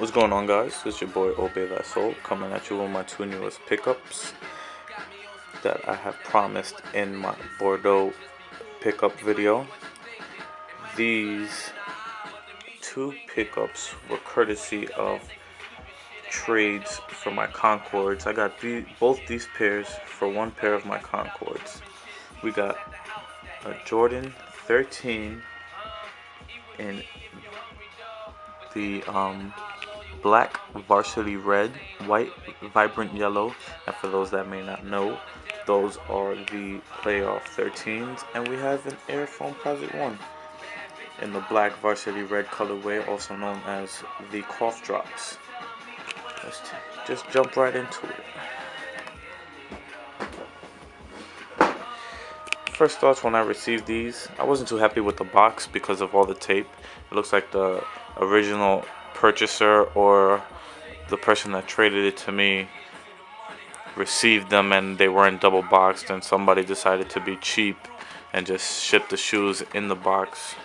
What's going on, guys? It's your boy Obey That Soul coming at you with my two newest pickups that I have promised in my Bordeaux pickup video. These two pickups were courtesy of trades for my Concords. I got both these pairs for one pair of my Concords. We got a Jordan 13 in the black varsity red, white vibrant yellow, and for those that may not know, those are the playoff 13s, and we have an Air Foamposite 1 in the black varsity red colorway, also known as the cough drops. Let's just jump right into it. First thoughts when I received these, I wasn't too happy with the box because of all the tape. It looks like the original purchaser or the person that traded it to me received them and they weren't double boxed, and somebody decided to be cheap and just ship the shoes in the box,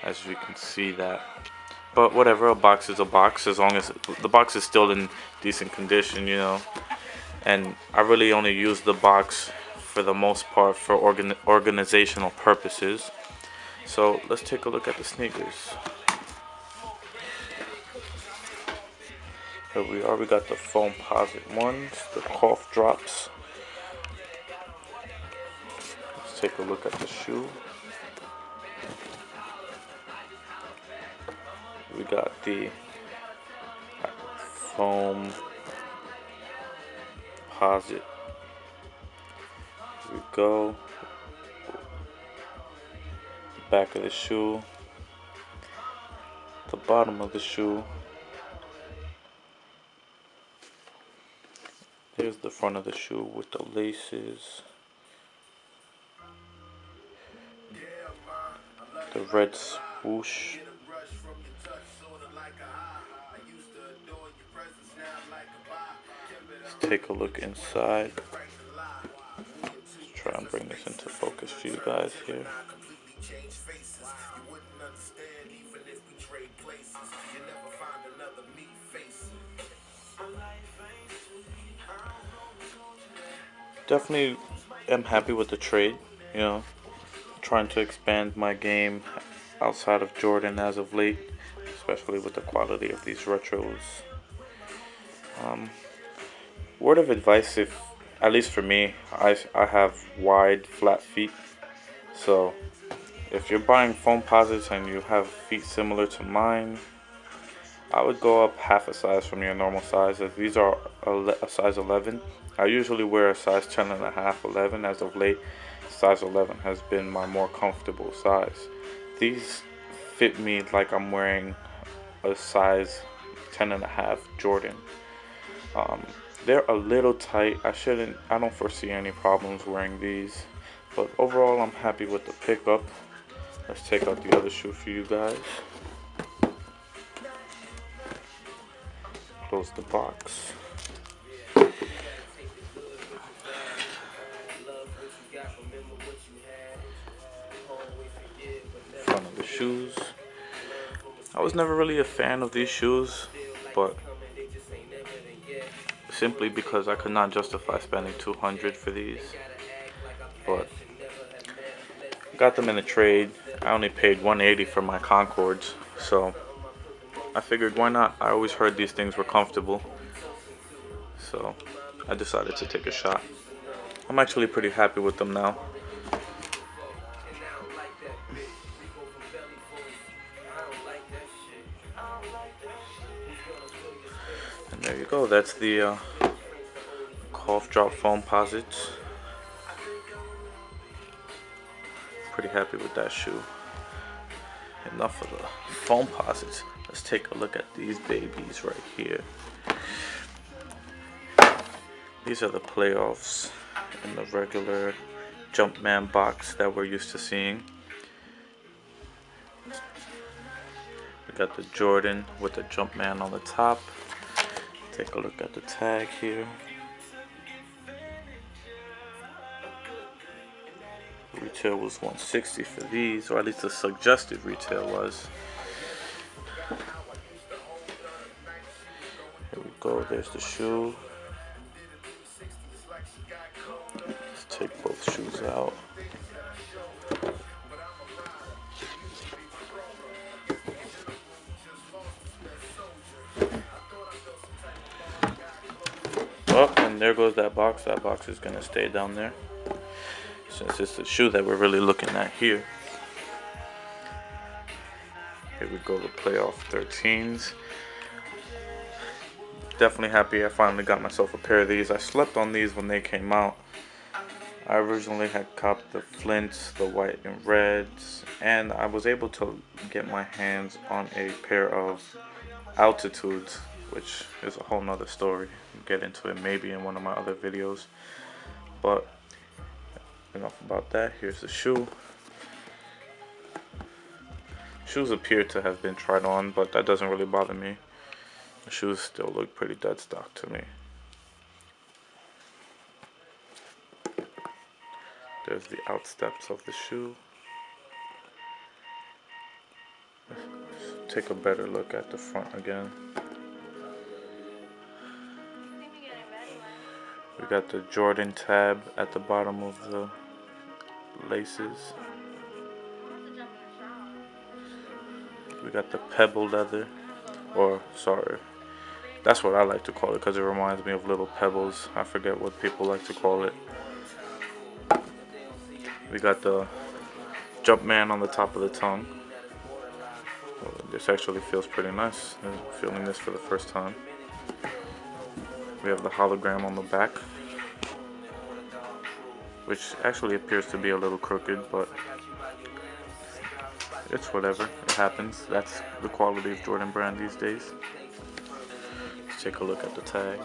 as you can see that. But whatever, a box is a box as long as the box is still in decent condition, you know. And I really only use the box for the most part for organizational purposes. So let's take a look at the sneakers. Here we are, we got the Foamposite ones, the cough drops. Let's take a look at the shoe. We got the Foamposite. Here we go. The back of the shoe. The bottom of the shoe. Here's the front of the shoe with the laces. The red swoosh. Let's take a look inside. Let's try and bring this into focus for you guys here. Definitely am happy with the trade, you know, trying to expand my game outside of Jordan as of late, especially with the quality of these retros. Word of advice, if at least for me, I have wide flat feet, so if you're buying Foamposites and you have feet similar to mine, I would go up half a size from your normal size. If these are a size 11, I usually wear a size 10 and a half, 11. As of late, size 11 has been my more comfortable size. These fit me like I'm wearing a size 10 and a half Jordan. They're a little tight. I don't foresee any problems wearing these. But overall, I'm happy with the pickup. Let's take out the other shoe for you guys. Close the box. Front of the shoes. I was never really a fan of these shoes, but simply because I could not justify spending $200 for these. But got them in a trade. I only paid $180 for my Concords, so I figured why not? I always heard these things were comfortable, so I decided to take a shot. I'm actually pretty happy with them now. And there you go, that's the cough drop Foamposites. Pretty happy with that shoe. Enough of the Foamposites. Let's take a look at these babies right here. These are the playoffs in the regular Jumpman box that we're used to seeing. We got the Jordan with the Jumpman on the top. Take a look at the tag here. Retail was $160 for these, or at least the suggested retail was. go. There's the shoe. Let's take both shoes out. Oh, and there goes that box. That box is gonna stay down there, since it's the shoe that we're really looking at here. Here we go, the playoff 13s. Definitely happy I finally got myself a pair of these. I slept on these when they came out. I originally had copped the Flints, the white and reds, and I was able to get my hands on a pair of Altitudes, which is a whole nother story. I'll get into it maybe in one of my other videos. But enough about that. Here's the shoe. Shoes appear to have been tried on, but that doesn't really bother me. The shoes still look pretty dead stock to me. There's the outsteps of the shoe. Let's take a better look at the front again. We got the Jordan tab at the bottom of the laces. We got the pebble leather, or sorry, that's what I like to call it because it reminds me of little pebbles. I forget what people like to call it. We got the Jumpman on the top of the tongue. This actually feels pretty nice. I'm feeling this for the first time. We have the hologram on the back, which actually appears to be a little crooked, but it's whatever. It happens. That's the quality of Jordan Brand these days. Let's take a look at the tag.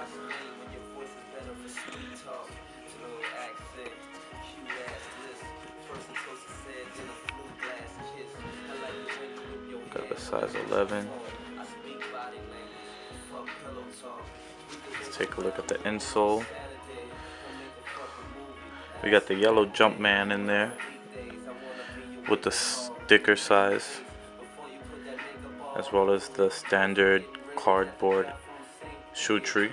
Got the size 11. Let's take a look at the insole. We got the yellow Jumpman in there with the sticker size, as well as the standard cardboard shoe tree.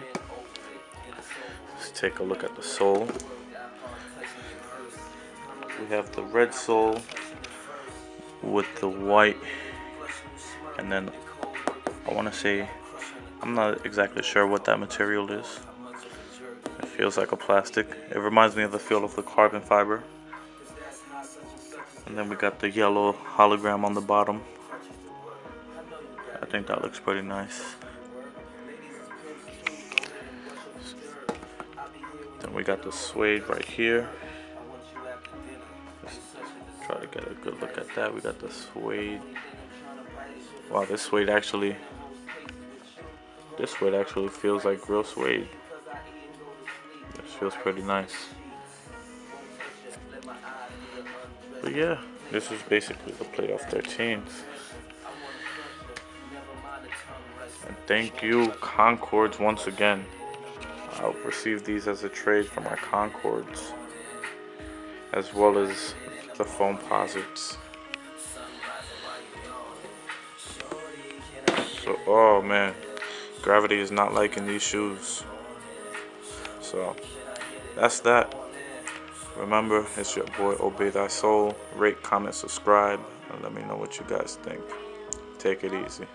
Let's take a look at the sole. We have the red sole with the white, and then I want to say, I'm not exactly sure what that material is. It feels like a plastic. It reminds me of the feel of the carbon fiber. And then we got the yellow hologram on the bottom. I think that looks pretty nice. Then we got the suede right here. Let's try to get a good look at that. We got the suede. Wow, this suede actually feels like real suede. This feels pretty nice. But yeah, this is basically the playoff 13s. And thank you, Concords, once again. I'll receive these as a trade for my Concords, as well as the foamposites. So, oh man, gravity is not liking these shoes. So, that's that. Remember, it's your boy Obey Thy Soul. Rate, comment, subscribe, and let me know what you guys think. Take it easy.